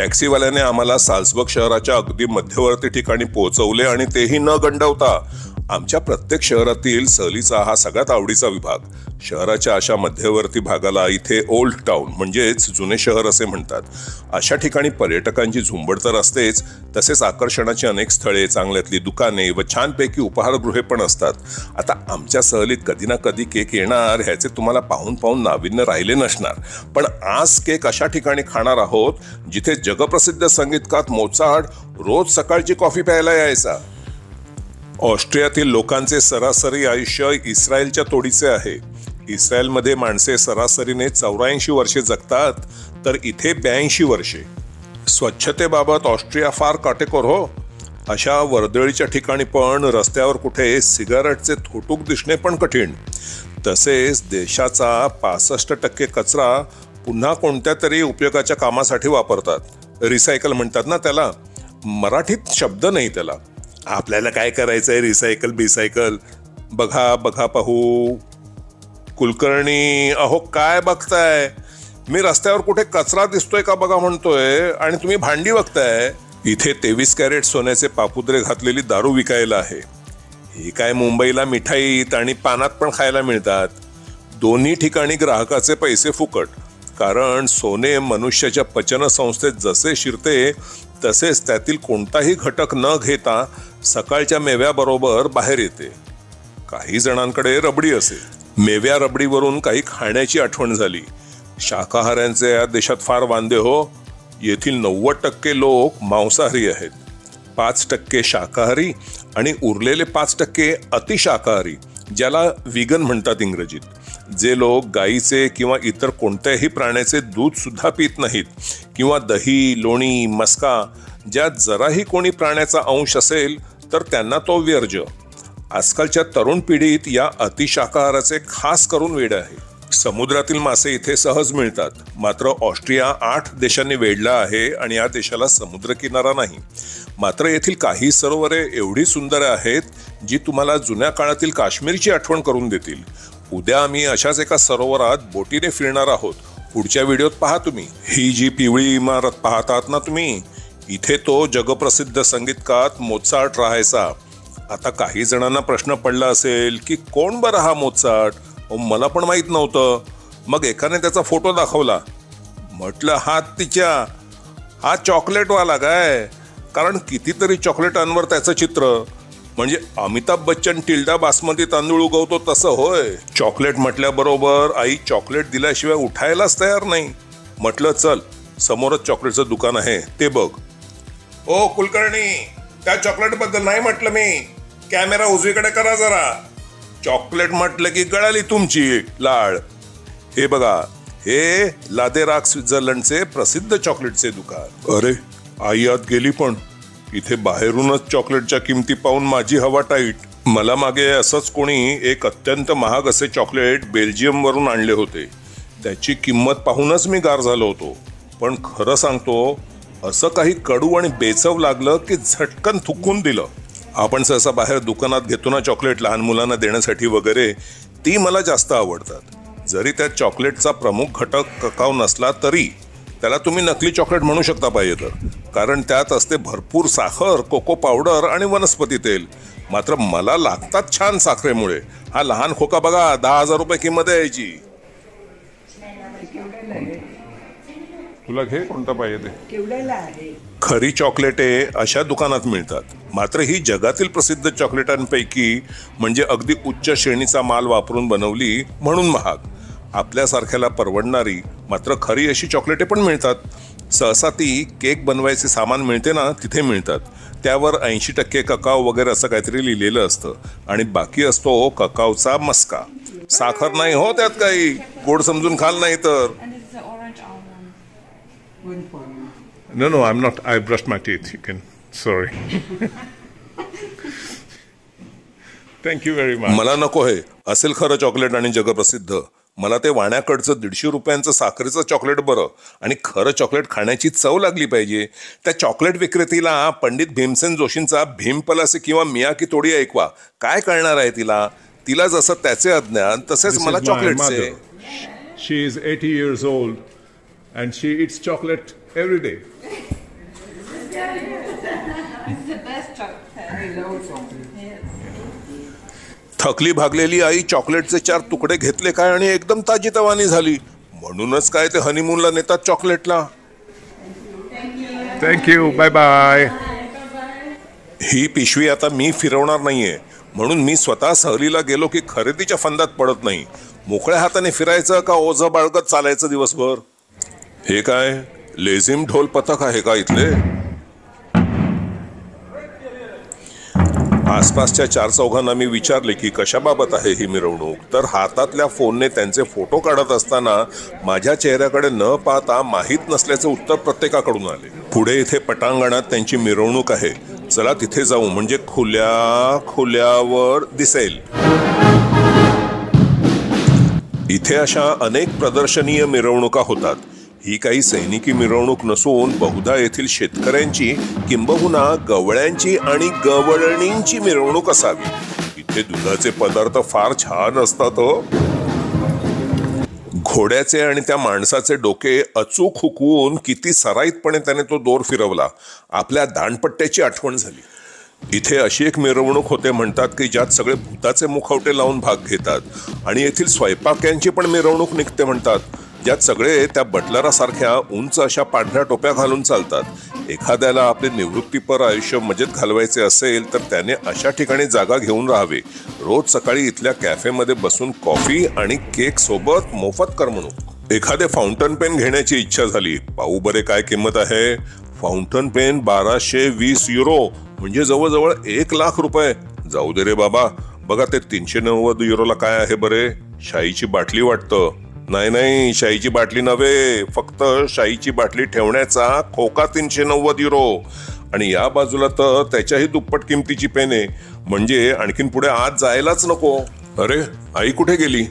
टॅक्सीवाल्याने आम्हाला साल्सबर्ग शहराच्या अगदी मध्यवर्ती ठिकाणी पोहोचवले आणि तेही न गंडवता. आमच्या प्रत्येक शहरातील सहलीचा हा सगळ्यात आवडीचा विभाग. शहराच्या अशा मध्यवर्ती भागाला इथे ओल्ड टाउन म्हणजेच जुने शहर असे म्हणतात. अशा ठिकाणी पर्यटकांची झुंबड तर असतेच, तसेच आकर्षणाची अनेक स्थळे, चांगल्यातली दुकाने व छानपैकी उपहारगृहे पण असतात. आता आमच्या सहलीत कधी ना कधी केक येणार ह्याचे तुम्हाला पाहून पाहून नाविन्य राहिले नसणार. पण आज केक अशा ठिकाणी खाणार आहोत जिथे जगप्रसिद्ध संगीतकार मोचार्ट रोज सकाळची कॉफी प्यायला यायचा. ऑस्ट्रियातील लोकांचे सरासरी आयुष्य इस्रायलच्या तोडीचे आहे. इस्रायलमध्ये माणसे सरासरीने 84 वर्षे जगतात, तर इथे 82 वर्षे. स्वच्छतेबाबत ऑस्ट्रिया फार काटेकोर हो. अशा वर्दळीच्या ठिकाणी पण रस्त्यावर कुठे सिगारेटचे थोटूक दिसणे पण कठीण. तसेच देशाचा 65% कचरा पुन्हा कोणत्या तरी उपयोगाच्या कामासाठी वापरतात. रिसायकल म्हणतात ना त्याला, मराठीत शब्द नाही त्याला. आपल्याला काय करायचंय रिसायकल बिसायकल. बघा बघा पाहू. कुलकर्णी, अहो काय बघताय? मी रस्त्यावर कुठे कचरा दिसतोय का बघा म्हणतोय आणि तुम्ही भांडी बघताय. इथे 23 कॅरेट सोन्याचे पापुद्रे घातलेली दारू विकायला आहे. हे काय मुंबईला मिठाईत आणि पानात पण खायला मिळतात. दोन्ही ठिकाणी ग्राहकाचे पैसे फुकट, कारण सोने मनुष्याच्या पचन संस्थेत जसे शिरते तसेच त्यातील कोणताही घटक न घेता सकाळच्या मेव्याबरोबर बाहेर येते. काही जणांकडे रबडी असेल. मेव्या रबडीवरून काही खाण्याची आठवण झाली. शाकाहाऱ्यांचे या देशात फार वांदे हो. येथील 90% लोक मांसाहारी आहेत, 5% शाकाहारी आणि उरलेले 5% अतिशाकाहारी, ज्याला विगन म्हणतात इंग्रजीत. जे लोक गाईचे किंवा इतर कोणत्याही प्राण्याचे दूध सुद्धा पित नाहीत किंवा दही, लोणी, मस्का, ज्यात जराही कोणी प्राण्याचा अंश असेल तर त्यांना तो वर्ज्य. आजकालच्या तरुण पिढीत या अतिशाकाहाराचे खास करून वेड आहे. समुद्रातील मासे इथे सहज मिळतात, मात्र ऑस्ट्रिया 8 देशांनी वेढला आहे आणि या देशाला समुद्रकिनारा नाही. मात्र येथील काही सरोवरे एवढी सुंदर आहेत जी तुम्हाला जुन्या काळातील काश्मीरची आठवण करून देतील. उद्या आम्ही अशाच एका सरोवरात बोटीने फिरणार आहोत. पुढच्या व्हिडिओत पहा तुम्ही. ही जी पिवळी इमारत पाहतात ना तुम्ही, इथे तो जगप्रसिद्ध संगीतकार मोचार्ट राहायचा. आता काही जणांना प्रश्न पडला असेल की कोण बरं हा मोचार्ट? मला पण माहित नव्हतं. मग एकाने त्याचा फोटो दाखवला. म्हटलं हा चॉकलेटवाला काय? कारण कितीतरी चॉकलेटांवर त्याचं चित्र. म्हणजे अमिताभ बच्चन टिल्डा बासमती तांदूळ उगवतो तसं होय. चॉकलेट म्हटल्याबरोबर आई चॉकलेट दिल्याशिवाय उठायलाच तयार नाही. म्हटलं चल, समोरच चॉकलेटचं दुकान आहे ते बघ. ओ कुलकर्णी, त्या चॉकलेट बद्दल नाही म्हटलं मी. कॅमेरा उजवीकडे करा जरा. चॉकलेट म्हटलं की गळाली तुमची लाळ. हे बघा, हे लादेराग स्वित्झर्लंडचे प्रसिद्ध चॉकलेटचे दुकान. अरे आई आत गेली, पण इथे बाहेरूनच चॉकलेटच्या किमती पाहून माझी हवा टाईट. मला मागे असंच कोणी एक अत्यंत महाग असे चॉकलेट बेल्जियम वरून आणले होते. त्याची किंमत पाहूनच मी गार झालो होतो. पण खरं सांगतो, असं काही कडू आणि बेचव लागलं की झटकन थुकून दिलं. आपण सहसा बाहेर दुकानात घेतो ना चॉकलेट लहान मुलांना देण्यासाठी वगैरे, ती मला जास्त आवडतात. जरी त्यात चॉकलेटचा प्रमुख घटक ककाव नसला तरी त्याला तुम्ही नकली चॉकलेट म्हणू शकता पाहिजे तर, कारण त्यात असते भरपूर साखर, कोको पावडर आणि वनस्पती तेल. मात्र मला लागतात छान साखरेमुळे. हा लहान खोका बघा, 10,000 रुपये किंमत आहे याची. तुला घे, कोणता पाहिजे ते. खरी चॉकलेटे अशा दुकानात मिळतात. मात्र ही जगातील प्रसिद्ध चॉकलेटांपैकी म्हणजे अगदी उच्च श्रेणीचा माल वापरून बनवली म्हणून महाग. आपल्यासारख्याला परवडणारी मात्र खरी अशी चॉकलेटे पण मिळतात. सहसा ती केक बनवायचे सामान मिळते ना तिथे मिळतात. त्यावर 80% ककाव वगैरे असं काहीतरी लिहिलेलं असतं आणि बाकी असतो ककावचा मस्का. साखर नाही हो त्यात काही. गोड समजून खाल नाही तर. No, I'm not. I brushed my teeth. You can. Sorry. Thank you very much. मला नको हे. असेल खरं चॉकलेट आणि जगप्रसिद्ध. मला ते वाण्याकडचं 150 रुपयांचं साखरेचं चॉकलेट बरं. आणि खरं चॉकलेट खाण्याची चव लागली पाहिजे. त्या चॉकलेट विक्रेतीला पंडित भीमसेन जोशींचा भीमपलासी किंवा मियाकी तोडी ऐकवा. काय कळणार आहे तिला? तिला जसं त्याचे अज्ञान तसेच मला चॉकलेटचे. She is 80 years old. and she eats chocolate every day. It's the best chocolate. I love chocolate. Yes. थकली भागलेली आई चॉकलेटचे 4 तुकडे घेतले काय आणि एकदम ताजीतवानी झाली. म्हणूनच काय ते हनीमूनला नेतात चॉकलेटला. Thank you, bye bye. ही पिशवी आता मी फिरवणार नाहीये, म्हणून मी स्वतः सहलीला गेलो की खरेदीच्या फंदात पडत नाही. मोकळ्या हाताने फिरायचं का ओझं बाळगत चालायचं दिवसभर? हे काय लेझिम ढोल पथक आहे का इथले? आसपासच्या 4 चौघांना मी विचारले की कशाबाबत आहे ही मिरवणूक, तर हातातल्या फोनने त्यांचे फोटो काढत असताना माझ्या चेहऱ्याकडे न पाहता माहीत नसल्याचे उत्तर प्रत्येकाकडून आले. पुढे इथे पटांगणात त्यांची मिरवणूक आहे, चला तिथे जाऊ म्हणजे खुल्यावर दिसेल. इथे अशा अनेक प्रदर्शनीय मिरवणुका होतात. ही काही सैनिकी मिरवणूक नसून बहुधा येथील शेतकऱ्यांची किंबहुना गवळ्यांची आणि गवळणींची मिरवणूक असावी. इथे दुधाचे पदार्थ फार छान असतात. घोड्याचे आणि त्या माणसाचे डोके अचूक हुकवून किती सराईतपणे त्याने तो दोर फिरवला. आपल्या दांडपट्ट्याची आठवण झाली. इथे अशी एक मिरवणूक होते म्हणतात की ज्यात सगळे भूताचे मुखवटे लावून भाग घेतात. आणि येथील स्वयंपाक्यांची पण मिरवणूक निघते म्हणतात, ज्यात सगळे त्या बटलरासारख्या उंच अशा पांढऱ्या टोप्या घालून चालतात. एखाद्याला आपले निवृत्तीपर आयुष्य मजेत घालवायचे असेल तर त्याने अशा ठिकाणी जागा घेऊन राहावे. रोज सकाळी इथल्या कॅफेमध्ये बसून कॉफी आणि केक सोबत मोफत करमणूक. एखादे फाउंटन पेन घेण्याची इच्छा झाली. पाहू बरे काय किंमत आहे. फाउंटन पेन 1220 युरो म्हणजे जवळजवळ 1 लाख रुपये. जाऊ दे रे बाबा. बघा ते 390 युरोला काय आहे बरे? शाईची बाटली वाटतं. नाही, शाईची बाटली नव्हे, फक्त शाईची बाटली ठेवण्याचा खोका 390 युरो. आणि या बाजूला तर त्याच्याही दुप्पट किमतीची पेन आहे. म्हणजे आणखीन पुढे आत जायलाच नको. अरे आई कुठे गेली?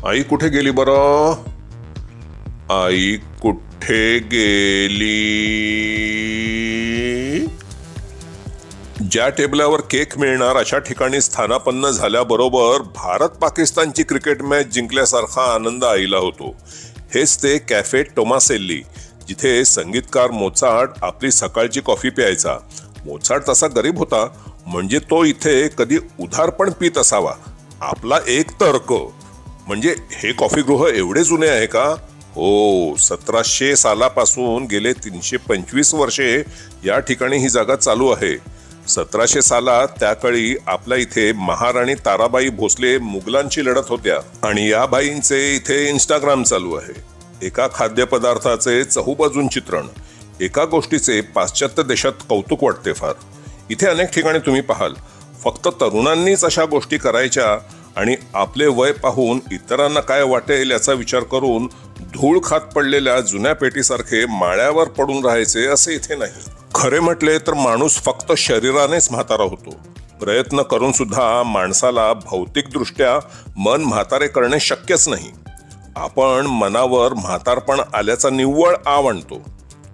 आई कुठे गेली बरं? आई कुठे गेली? ज्या टेबलावर केक मिळणार अशा ठिकाणी स्थानापन्न झाल्याबरोबर भारत पाकिस्तानची क्रिकेट मॅच जिंकल्यासारखा आनंद आईला होतो. हेच ते कॅफे टोमासेल्ली, जिथे संगीतकार मोचार्ट आपली सकाळची कॉफी प्यायचा. मोचार्ट तसा गरीब होता, म्हणजे तो इथे कधी उधार पण पित असावा. आपला एक तर्क म्हणजे हे कॉफीगृह एवढे जुने आहे का? हो, 1700 सालापासून गेले 325 वर्षे या ठिकाणी ही जागा चालू आहे. 1700 सालात त्याकाळी आपल्या इथे महाराणी ताराबाई भोसले मुघलांची लढत होत्या आणि या बाईंचे इथे इंस्टाग्राम चालू आहे. एका खाद्यपदार्थाचे चहूबाजून चित्रण, एका गोष्टीचे पाश्चात्य देशात कौतुक वाटते फार. इथे अनेक ठिकाणी तुम्ही पाहाल फक्त तरुणांनीच अशा गोष्टी करायच्या आणि आपले वय पाहून इतरांना काय वाटेल याचा विचार करून धूळ खात पडलेल्या जुन्या पेटीसारखे माळ्यावर पडून राहायचे असे इथे नाही. खरे म्हटले तर माणूस फक्त शरीरानेच म्हातारा होतो. प्रयत्न करून सुद्धा माणसाला भौतिकदृष्ट्या मन म्हातारे करणे शक्यच नाही. आपण मनावर म्हातारपण आल्याचा निव्वळ आव आणतो.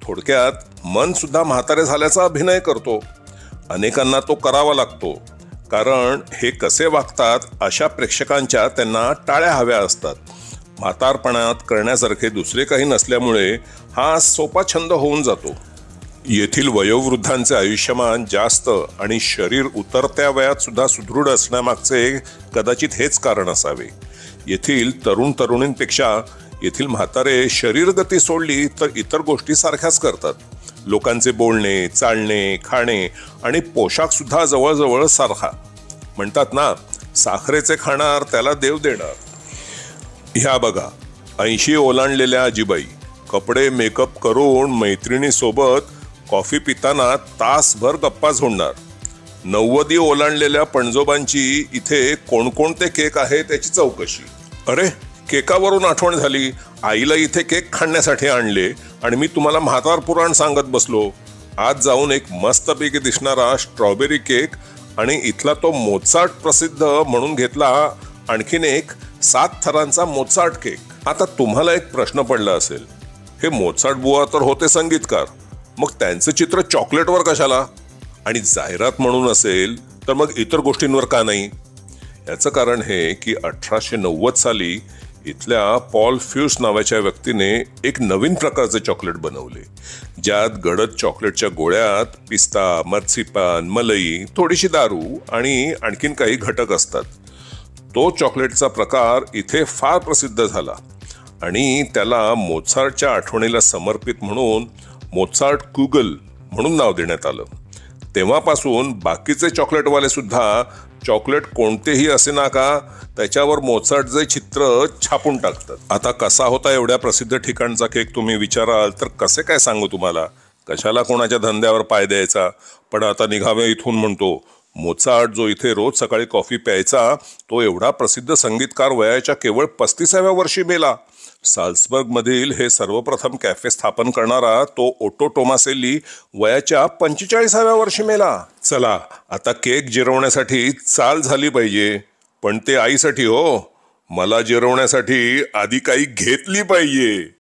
थोडक्यात मन सुद्धा म्हातारे झाल्याचा अभिनय करतो. अनेकांना तो करावा लागतो, कारण हे कसे वागतात अशा प्रेक्षकांच्या त्यांना टाळ्या हव्या असतात. म्हातारपणात करण्यासारखे दुसरे काही नसल्यामुळे हा सोपा छंद होऊन जातो. येथील वयोवृद्धांचे आयुष्यमान जास्त आणि शरीर उतरत्या वयात सुद्धा सुदृढ असण्यामागचे कदाचित हेच कारण असावे. येथील तरुण तरुणींपेक्षा येथील म्हातारे शरीरगती सोडली तर इतर गोष्टी सारख्याच करतात. लोकांचे बोलणे, चालणे, खाणे आणि पोशाख सुद्धा जवळजवळ सारखा. म्हणतात ना, साखरेचे खाणार त्याला देव देणार. ह्या बघा, 80 ओलांडलेल्या आजीबाई कपडे मेकअप करून मैत्रिणीसोबत कॉफी पिताना तासभर गप्पा झोडणार. 90 ओलांडलेल्या पणजोबांची इथे कोणकोणते केक आहे त्याची चौकशी. अरे, केकावरून आठवण झाली, आईला इथे केक खाण्यासाठी आणले आणि मी तुम्हाला म्हातार पुराण सांगत बसलो. आज जाऊन एक मस्तपैकी दिसणारा स्ट्रॉबेरी केक आणि इथला तो मोचार्ट प्रसिद्ध म्हणून घेतला आणखीन एक 7 थरांचा मोचार्ट केक. आता तुम्हाला एक प्रश्न पडला असेल, हे मोचार्ट बुवा तर होते संगीतकार, मग त्यांचं चित्र चॉकलेटवर कशाला? आणि जाहिरात म्हणून असेल तर मग इतर गोष्टींवर का नाही? याचं कारण हे की 1890 साली इथल्या पॉल फ्यूस नावाच्या व्यक्तीने एक नवीन प्रकारचे चॉकलेट बनवले, ज्यात गडद चॉकलेटच्या गोळ्यात पिस्ता, मर्सिपान, मलई, थोडीशी दारू आणि आणखीन काही घटक असतात. तो चॉकलेटचा प्रकार इथे फार प्रसिद्ध झाला आणि त्याला मोत्सार्टच्या आठवणीला समर्पित म्हणून मोत्सार्ट कुगल म्हणून नाव देण्यात आलं. तेव्हापासून बाकीचे चॉकलेटवाले सुद्धा चॉकलेट कोणतेही असे ना का त्याच्यावर मोत्सार्टचे चित्र छापून टाकतात. आता कसा होता एवढ्या प्रसिद्ध ठिकाणचा केक तुम्ही विचाराल तर कसे काय सांगू तुम्हाला, कशाला कोणाच्या धंद्यावर पाय द्यायचा. पण आता निघावे इथून म्हणतो. मोत्सार्ट जो इथे रोज सकाळी कॉफी प्यायचा, तो एवढा प्रसिद्ध संगीतकार वयाच्या केवळ 35व्या वर्षी मेला. साल्सबर्गमधील हे सर्वप्रथम कॅफे स्थापन करणारा तो ओटो टोमासेल्ली वयाच्या 45व्या वर्षी मेला. चला आता केक जिरवण्यासाठी चाल झाली पाहिजे, पण ते आईसाठी हो. मला जिरवण्यासाठी आधी काही घेतली पाहिजे.